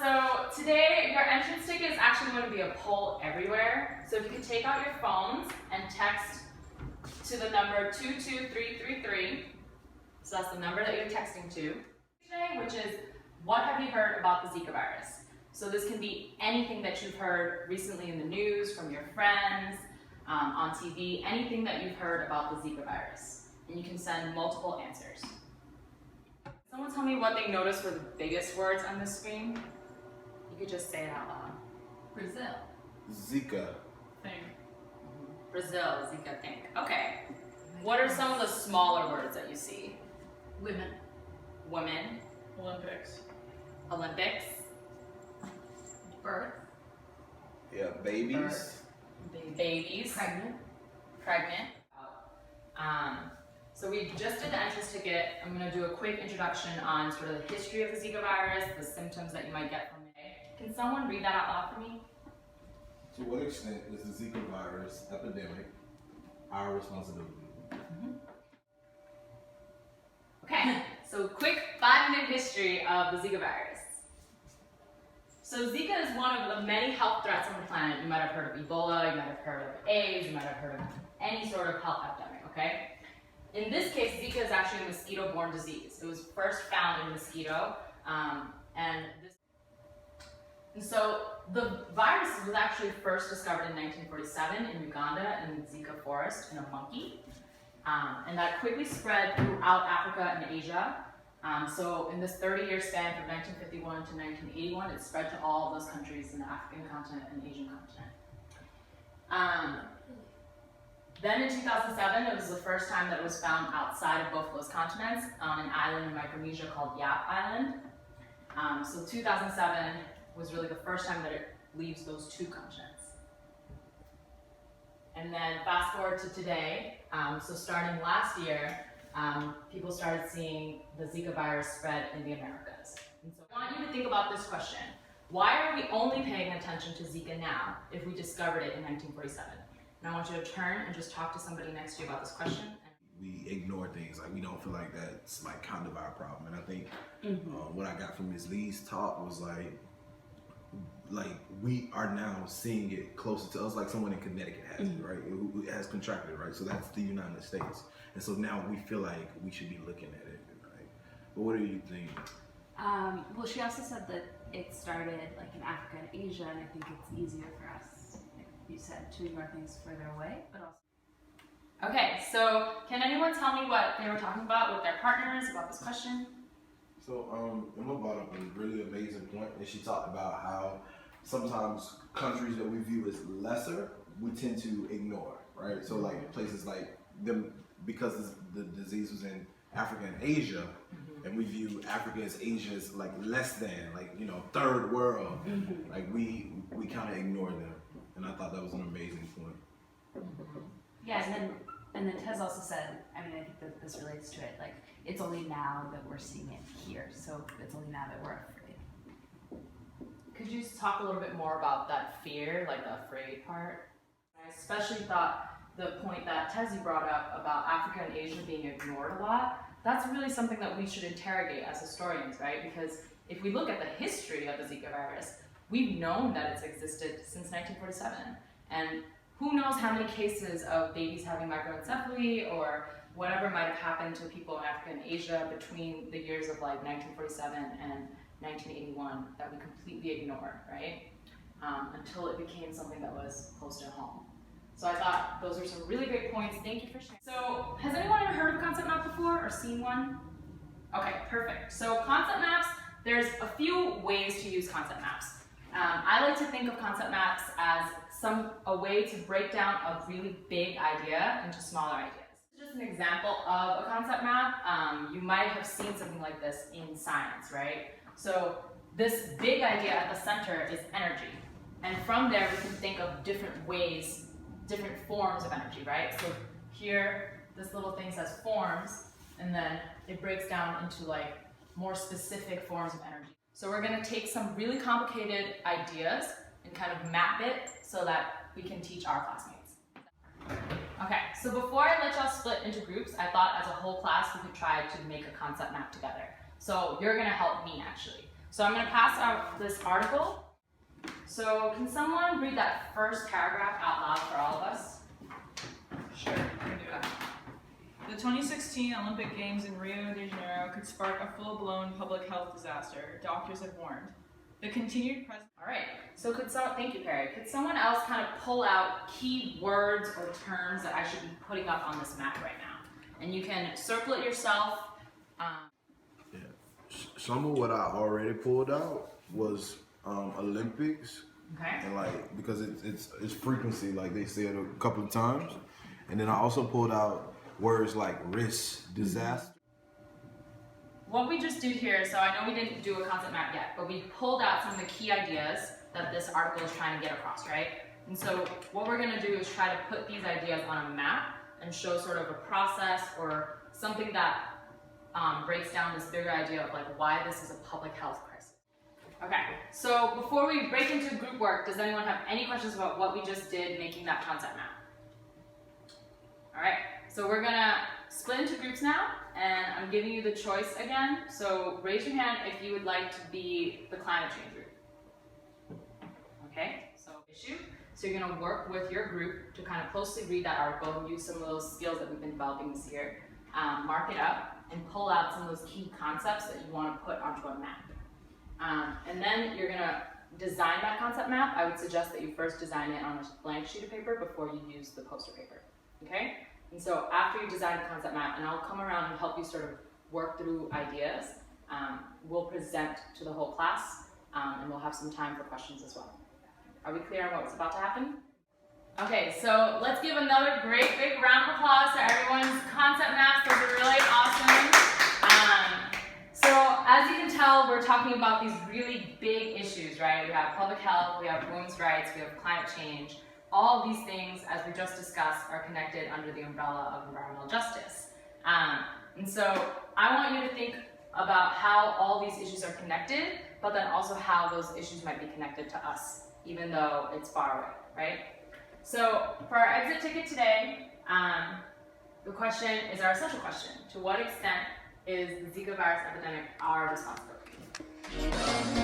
So today your entrance ticket is actually going to be a poll everywhere. So if you can take out your phones and text to the number 22333. So that's the number that you're texting to today, which is what have you heard about the Zika virus? So this can be anything that you've heard recently in the news, from your friends, on TV, anything that you've heard about the Zika virus. And you can send multiple answers. Someone tell me what they noticed were the biggest words on the screen? You could just say it out loud. Brazil. Zika. Thing. Brazil, Zika, think. Okay. What are some of the smaller words that you see? Women. Women. Olympics. Olympics. Birth. Yeah, babies. Birth. Babies. Pregnant. Pregnant. So we just did the entrance ticket. I'm going to do a quick introduction on sort of the history of the Zika virus, the symptoms that you might get from it. Can someone read that out loud for me? To what extent is the Zika virus epidemic our responsibility? Okay, so quick 5-minute history of the Zika virus. So Zika is one of the many health threats on the planet. You might have heard of Ebola, you might have heard of AIDS, you might have heard of any sort of health epidemic, okay? In this case, Zika is actually a mosquito-borne disease. It was first found in a mosquito, and so the virus was actually first discovered in 1947 in Uganda in the Zika forest in a monkey. And that quickly spread throughout Africa and Asia. So in this 30-year span from 1951 to 1981, it spread to all of those countries in the African continent and Asian continent. Then in 2007, it was the first time that it was found outside of both of those continents on an island in Micronesia called Yap Island. So 2007 was really the first time that it leaves those two continents. And then fast forward to today, so starting last year, people started seeing the Zika virus spread in the Americas. And so I want you to think about this question. Why are we only paying attention to Zika now if we discovered it in 1947? And I want you to turn and just talk to somebody next to you about this question. We ignore things, like we don't feel like that's like kind of our problem. And I think what I got from Ms. Lee's talk was like we are now seeing it closer to us, like someone in Connecticut has it, right? Who has contracted it, right? So that's the United States. And so now we feel like we should be looking at it, right? But what do you think? Well, she also said that it started like in Africa and Asia, and I think it's easier for us, like you said, to ignore things further away, but also. Okay, so can anyone tell me what they were talking about with their partners about this question? So Emma brought up a really amazing point, and she talked about how sometimes countries that we view as lesser, we tend to ignore, right? So like places like them, because the disease was in Africa and Asia, and we view Africa as Asia as like less than, like, you know, third world, like we kind of ignore them, and I thought that was an amazing point. Yeah, and then Tez also said, I mean, I think that this relates to it, like, it's only now that we're seeing it here, so it's only now that we're afraid. Could you just talk a little bit more about that fear, like the afraid part? I especially thought the point that Tezzy brought up about Africa and Asia being ignored a lot, that's really something that we should interrogate as historians, right? Because if we look at the history of the Zika virus, we've known that it's existed since 1947. And who knows how many cases of babies having microencephaly or whatever might have happened to people in Africa and Asia between the years of like 1947 and 1981 that we completely ignored, right? Until it became something that was close to home. So I thought those are some really great points. Thank you for sharing. So has anyone ever heard of concept map before or seen one? Okay, perfect. So concept maps, there's a few ways to use concept maps. I like to think of concept maps as a way to break down a really big idea into smaller ideas. This is just an example of a concept map. You might have seen something like this in science, right? So this big idea at the center is energy. And from there, we can think of different ways, different forms of energy, right? So here, this little thing says forms, and then it breaks down into like more specific forms of energy. So we're gonna take some really complicated ideas and kind of map it so that we can teach our classmates. Okay, so before I let y'all split into groups, I thought as a whole class we could try to make a concept map together. So you're gonna help me actually. So I'm going to pass out this article. So can someone read that first paragraph out loud for all of us? Sure, I can do it. The 2016 Olympic Games in Rio de Janeiro could spark a full-blown public health disaster, doctors have warned. The continued presence. All right. So thank you, Perry. Could someone else kind of pull out key words or terms that I should be putting up on this map right now? And you can circle it yourself. Some of what I already pulled out was Olympics, Okay. and like because it's frequency, like they said a couple of times, and then I also pulled out words like risk, disaster. What we just did here, so I know we didn't do a concept map yet, but we pulled out some of the key ideas that this article is trying to get across, right? And so what we're going to do is try to put these ideas on a map and show sort of a process or something that breaks down this bigger idea of like why this is a public health crisis. Okay, so before we break into group work, does anyone have any questions about what we just did making that concept map? All right, so we're gonna split into groups now, and I'm giving you the choice again. So raise your hand if you would like to be the climate change group. Okay, so issue. So you're gonna work with your group to kind of closely read that article and use some of those skills that we've been developing this year. Mark it up and pull out some of those key concepts that you want to put onto a map. And then you're gonna design that concept map. I would suggest that you first design it on a blank sheet of paper before you use the poster paper. Okay? And so after you design the concept map, and I'll come around and help you sort of work through ideas, we'll present to the whole class, and we'll have some time for questions as well. Are we clear on what's about to happen? Okay, so let's give another great big round of applause to everyone's concept maps. Those are really awesome. So as you can tell, we're talking about these really big issues, right? We have public health, we have women's rights, we have climate change. All of these things, as we just discussed, are connected under the umbrella of environmental justice. And so I want you to think about how all these issues are connected, but then also how those issues might be connected to us, even though it's far away, right? So for our exit ticket today, the question is our essential question. To what extent is the Zika virus epidemic our responsibility?